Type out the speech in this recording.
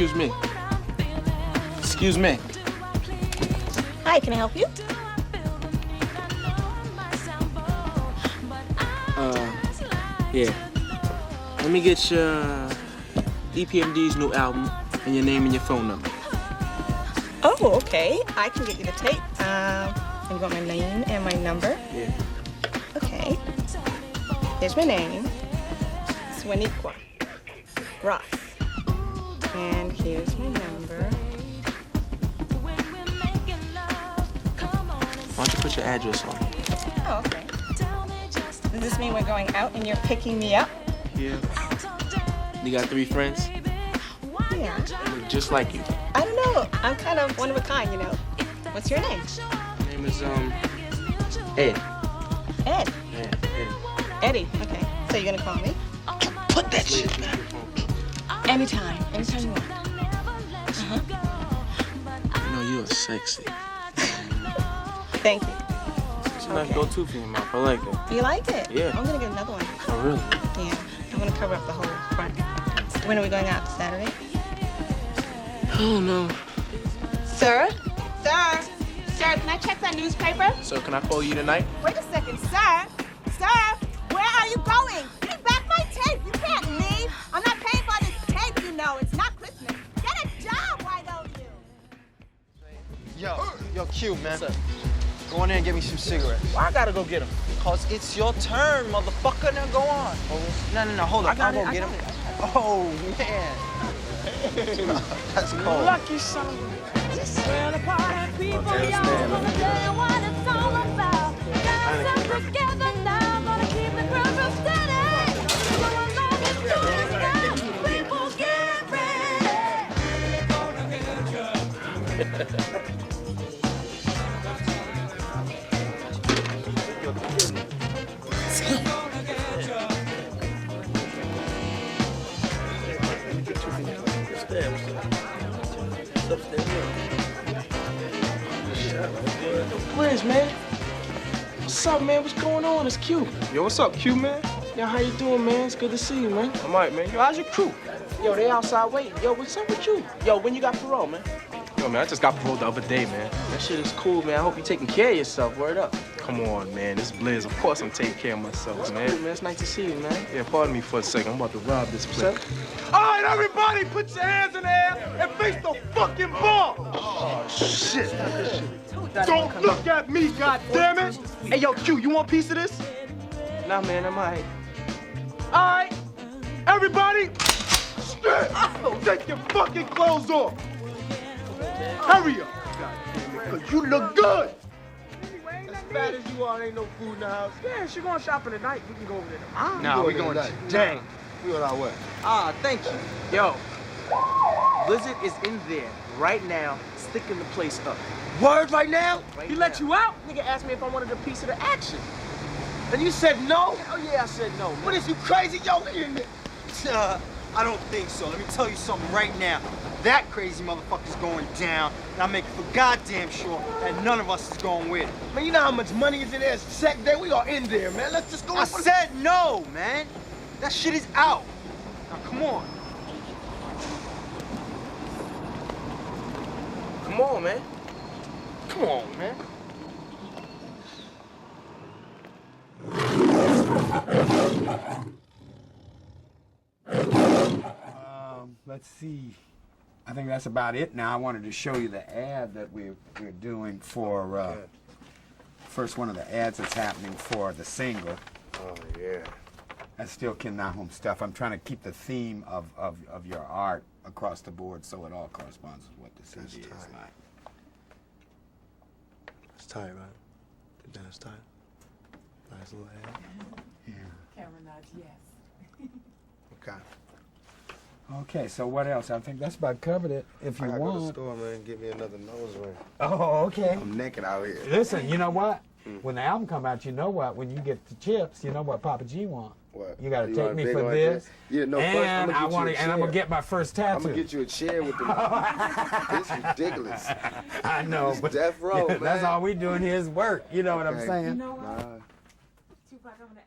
Excuse me. Excuse me. Hi, can I help you? Yeah. Let me get your EPMD's new album and your name and your phone number. Oh, okay. I can get you the tape. And you want my name and my number? Yeah. Okay. Here's my name. Swaniqua Ross. And here's my number. Why don't you put your address on? Oh, okay. Does this mean we're going out and you're picking me up? Yeah. You got 3 friends? Yeah. They look just like you. I don't know. I'm kind of one of a kind, you know. What's your name? My name is, Ed. Ed. Yeah, Eddie. Okay. So you're gonna call me? Put that shit back. Anytime. Anytime you want. You know, you're sexy. Thank you. It's a nice go-to for your mouth. I like it. You like it? Yeah. I'm gonna get another one. Oh, really? Yeah. I'm gonna cover up the whole front. When are we going out? Saturday? Oh, no. Sir? Sir? Sir, can I check that newspaper? So can I call you tonight? Wait a second, sir. Sir, where are you going? Give back my tape. You can't leave. I'm not paying for this tape, you know. It's not Christmas. Get a job, why don't you? Yo, Q, man. What's up? Go in there and get me some cigarettes. Why I gotta go get him? Cause it's your turn, motherfucker. Now go on. No, hold up. I'll go get him. Oh, man. That's cold. Lucky son of a... Well, the party people, y'all gonna tell you what it's all about. Guys are together now, gonna keep the groove steady. So along and join us, people get ready. Where's man? What's up, man? What's going on? It's Q. Yo, what's up, Q, man? Yo, how you doing, man? It's good to see you, man. I'm all right, man. Yo, how's your crew? Yo, they outside waiting. Yo, what's up with you? Yo, when you got parole, man? Yo, man, I just got paroled the other day, man. That shit is cool, man. I hope you're taking care of yourself. Word up. Come on, man. This Blizz. Of course I'm taking care of myself, man. Cool, man. It's nice to see you, man. Yeah, pardon me for a second. I'm about to rob this place. All right, everybody, put your hands in the air and face the fucking ball. Oh, shit. Don't look at me, goddammit! Hey, yo, Q, you want a piece of this? Nah, man, I'm all right. All right, everybody, take your fucking clothes off. Hurry up, because you look good. As fat as you are, ain't no food in the house. Yeah, she going shopping tonight. We can go over there tomorrow. Nah, we going to... Dang. We on our way. Ah, thank you. Yo, Blizzard is in there right now, sticking the place up. Word right now? He let you out? Nigga asked me if I wanted a piece of the action. And you said no? Oh yeah, I said no, man. What is you crazy? Yo, I don't think so. Let me tell you something right now. That crazy motherfucker's going down, and I'm making for goddamn sure that none of us is going with it. Man, you know how much money is in there? Check day, we are in there, man. Let's just go. I said no, man. That shit is out. Now, come on. Come on, man. Come on, man. Let's see. I think that's about it now. I wanted to show you the ad that we're doing for first one of the ads that's happening for the single. Oh, yeah. That's still Ken Nahum stuff. I'm trying to keep the theme of your art across the board so it all corresponds with what the CD is like. It's tight, right? The dance tight. Nice little ad. Yeah. Camera nods yes. Okay. Okay, so what else? I think that's about covered it. If you I gotta want. go to the store, man, and get me another nose ring. Oh, okay. I'm naked out here. Listen, you know what? When the album come out, you know what? When you get the chips, you know what Papa G want. What? You gotta You take want a me big for one this. like this? Yeah, no, and first, I'm gonna get you a and I'm gonna chair. get my first tattoo. I'm gonna get you a chair with the. It's ridiculous. I know, It's but death row, man. that's all we doing here is work. You know what I'm Okay. saying? You know what? Tupac, I'm gonna